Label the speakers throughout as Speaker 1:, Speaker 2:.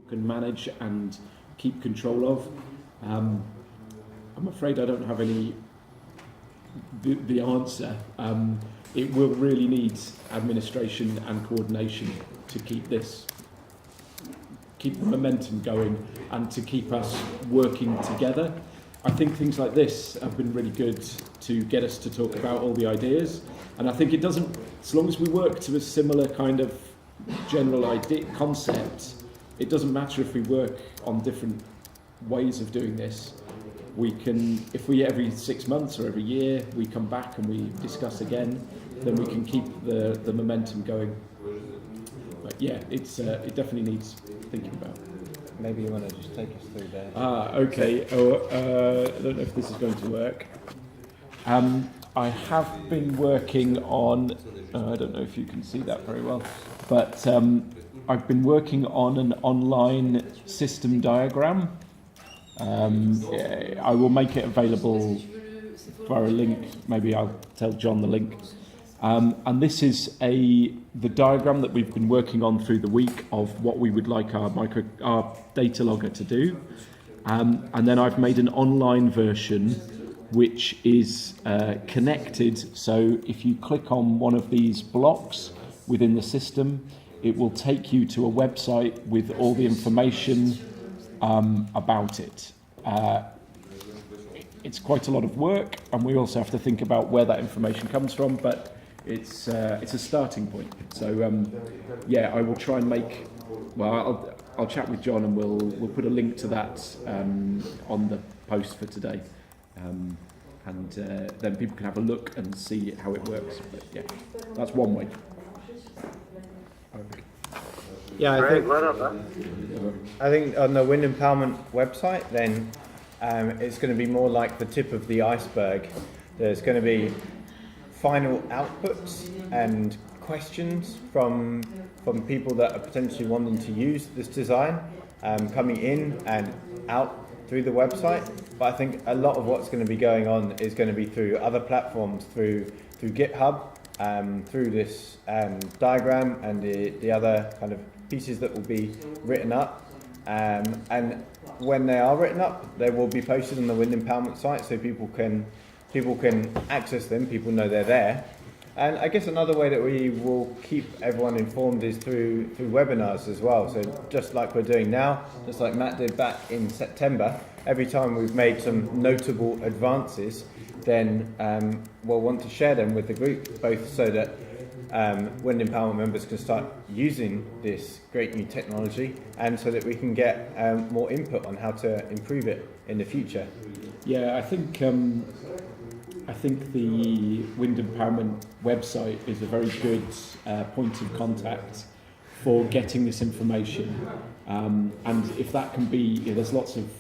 Speaker 1: can manage and keep control of. I'm afraid I don't have the answer. It will really need administration and coordination to keep the momentum going and to keep us working together. I think things like this have been really good to get us to talk about all the ideas, and I think it doesn't, as long as we work to a similar kind of general idea concept, it doesn't matter if we work on different ways of doing this. We can, if we every 6 months or every year we come back and we discuss again, then we can keep the momentum going. But yeah, it definitely needs thinking about.
Speaker 2: Maybe you want to just take us through there.
Speaker 1: Okay. I don't know if this is going to work. I have been working on, I don't know if you can see that very well, but I've been working on an online system diagram. I will make it available via a link. Maybe I'll tell John the link. And this is the diagram that we've been working on through the week of what we would like our data logger to do. And then I've made an online version which is connected. So if you click on one of these blocks within the system, it will take you to a website with all the information about it. It's quite a lot of work, and we also have to think about where that information comes from, but it's a starting point. So I will try and make. Well, I'll chat with John, and we'll put a link to that on the post for today, and then people can have a look and see how it works. But yeah, that's one way.
Speaker 2: Yeah, I think on the Wind Empowerment website, then it's going to be more like the tip of the iceberg. There's going to be final outputs and questions from people that are potentially wanting to use this design coming in and out through the website. But I think a lot of what's going to be going on is going to be through other platforms, through GitHub, through this diagram and the other kind of pieces that will be written up. And when they are written up, they will be posted on the Wind Empowerment site, so people can access them. People know they're there. And I guess another way that we will keep everyone informed is through webinars as well. So just like we're doing now, just like Matt did back in September, every time we've made some notable advances, then we'll want to share them with the group, both so that Wind Empowerment members can start using this great new technology, and so that we can get more input on how to improve it in the future.
Speaker 1: Yeah, I think the Wind Empowerment website is a very good point of contact for getting this information. And if that can be, there's lots of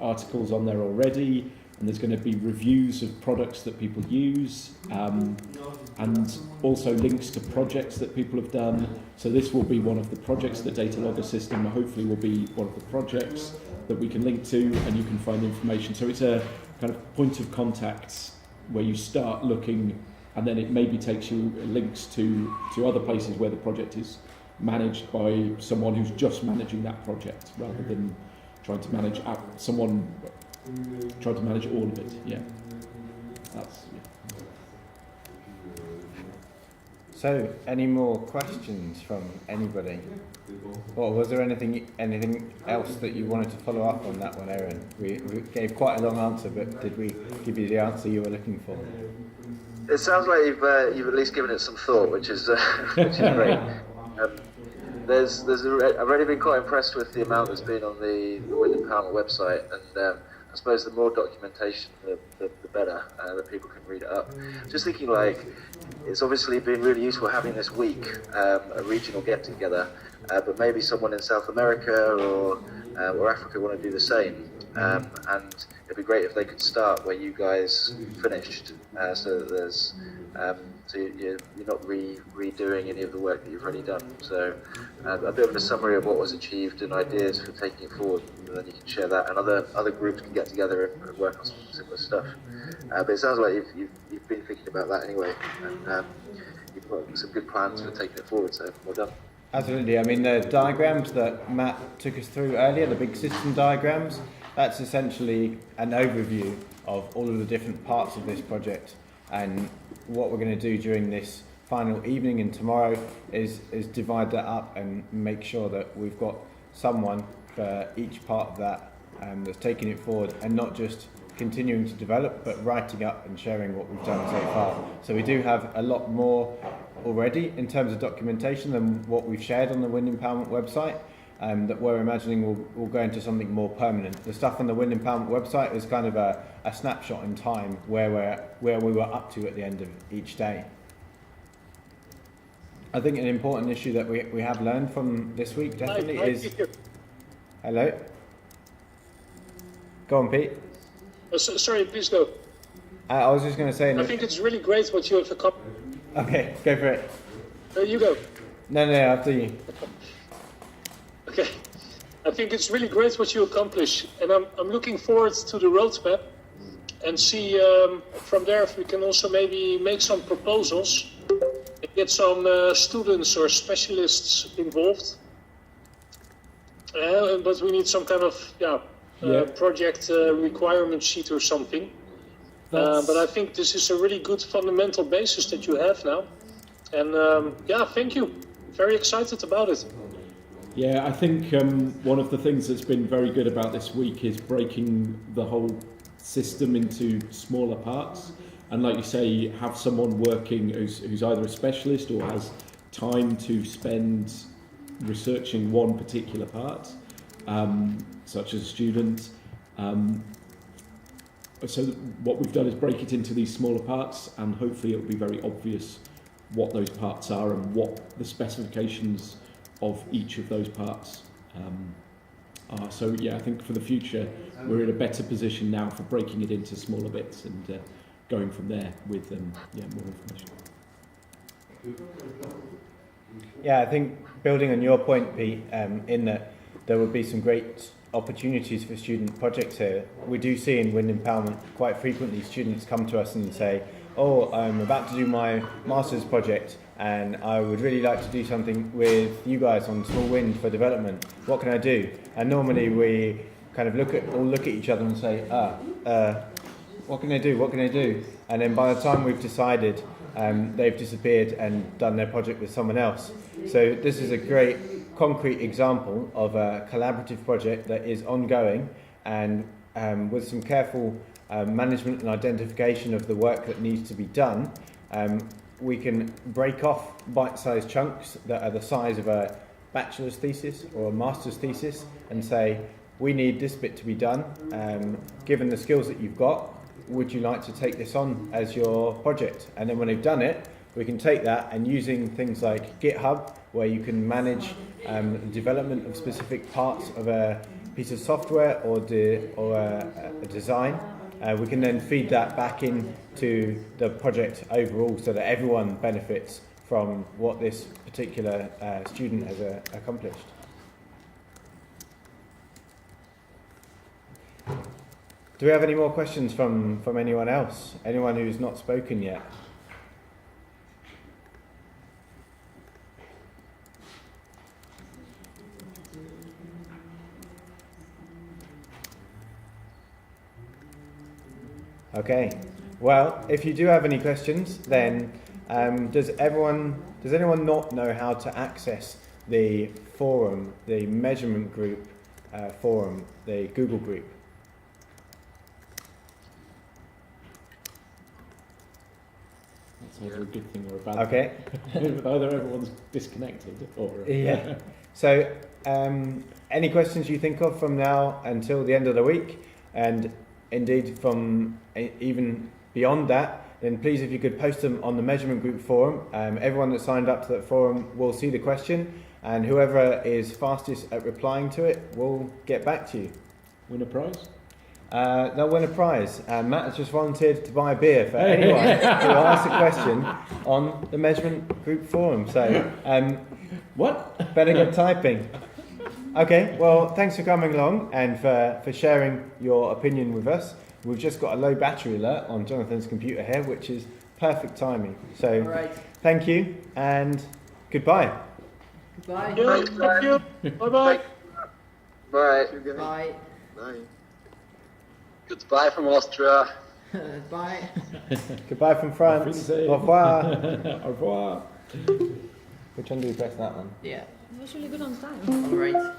Speaker 1: articles on there already, and there's going to be reviews of products that people use, and also links to projects that people have done. So this will be one of the projects. The data logger system hopefully will be one of the projects that we can link to, and you can find information. So it's a kind of point of contact where you start looking, and then it maybe takes you links to other places where the project is managed by someone who's just managing that project, rather than trying to manage trying to manage all of it. Yeah, that's. Yeah.
Speaker 2: So, any more questions from anybody? Or was there anything else that you wanted to follow up on that one, Aaron? We gave quite a long answer, but did we give you the answer you were looking for?
Speaker 3: It sounds like you've at least given it some thought, which is great. I've already been quite impressed with the amount that's been on the Wind Empowerment website, and I suppose the more documentation, the better, that people can read it up. Just thinking, like, it's obviously been really useful having this week, a regional get-together, but maybe someone in South America or Africa want to do the same. And it'd be great if they could start where you guys finished, so that there's so you're not redoing any of the work that you've already done. So a bit of a summary of what was achieved and ideas for taking it forward, and then you can share that, and other groups can get together and work on some similar stuff. But it sounds like you've been thinking about that anyway, and you've got some good plans for taking it forward. So well done.
Speaker 2: Absolutely. I mean, the diagrams that Matt took us through earlier, the big system diagrams, that's essentially an overview of all of the different parts of this project. And what we're going to do during this final evening and tomorrow is divide that up and make sure that we've got someone for each part of that that's taking it forward, and not just continuing to develop, but writing up and sharing what we've done so far. So we do have a lot more already in terms of documentation than what we've shared on the Wind Empowerment website, that we're imagining will go into something more permanent. The stuff on the Wind Empowerment website is kind of a snapshot in time where we were up to at the end of each day. I think an important issue that we have learned from this week definitely is... Hello? Go on, Pete.
Speaker 4: Sorry, please go.
Speaker 2: I was just going to say...
Speaker 4: I think it's really great what you have accomplished.
Speaker 2: Okay, go for it.
Speaker 4: You go.
Speaker 2: No, after you.
Speaker 4: Okay. I think it's really great what you accomplish, and I'm looking forward to the roadmap and see from there if we can also maybe make some proposals and get some students or specialists involved. But we need some kind of project requirement sheet or something. But I think this is a really good fundamental basis that you have now. And thank you. Very excited about it.
Speaker 1: Yeah, I think one of the things that's been very good about this week is breaking the whole system into smaller parts. And like you say, have someone working who's either a specialist or has time to spend researching one particular part, such as a student. So what we've done is break it into these smaller parts, and hopefully it will be very obvious what those parts are and what the specifications of each of those parts are. So yeah, I think for the future we're in a better position now for breaking it into smaller bits and going from there with more information.
Speaker 2: Yeah, I think building on your point, Pete, in that there would be some great opportunities for student projects here. We do see in Wind Empowerment quite frequently students come to us and say, oh, I'm about to do my master's project and I would really like to do something with you guys on small wind for development. What can I do? And normally we kind of look at each other and say, what can I do? What can I do? And then by the time we've decided, they've disappeared and done their project with someone else. So this is a great concrete example of a collaborative project that is ongoing, and with some careful management and identification of the work that needs to be done, we can break off bite-sized chunks that are the size of a bachelor's thesis or a master's thesis and say, we need this bit to be done. Given the skills that you've got, would you like to take this on as your project? And then when they've done it, we can take that, and using things like GitHub, where you can manage the development of specific parts of a piece of software or a design, we can then feed that back into the project overall so that everyone benefits from what this particular student has accomplished. Do we have any more questions from anyone else? Anyone who's not spoken yet? Okay. Well, if you do have any questions, then does anyone not know how to access the forum, the measurement group forum, the Google group?
Speaker 1: Either a good thing or a bad
Speaker 2: thing.
Speaker 1: Either everyone's disconnected or...
Speaker 2: Yeah. So, any questions you think of from now until the end of the week, and indeed from even beyond that, then please, if you could post them on the measurement group forum. Everyone that signed up to that forum will see the question, and whoever is fastest at replying to it will get back to you.
Speaker 1: Win a prize?
Speaker 2: They'll win a prize. Matt has just volunteered to buy a beer for anyone who asks a question on the measurement group forum. So,
Speaker 1: what?
Speaker 2: Better get typing. Okay, well, thanks for coming along and for sharing your opinion with us. We've just got a low battery alert on Jonathan's computer here, which is perfect timing. So, Thank you and goodbye.
Speaker 5: Bye.
Speaker 4: Yeah, thank you. Bye-bye.
Speaker 3: Bye.
Speaker 5: Bye.
Speaker 6: Bye.
Speaker 3: Goodbye from Austria.
Speaker 5: Bye.
Speaker 2: Goodbye from France.
Speaker 1: Auf Wiedersehen.
Speaker 2: Au revoir.
Speaker 1: Au revoir.
Speaker 2: Which one do we press that one?
Speaker 5: Yeah.
Speaker 7: It was really good on time.
Speaker 5: All right.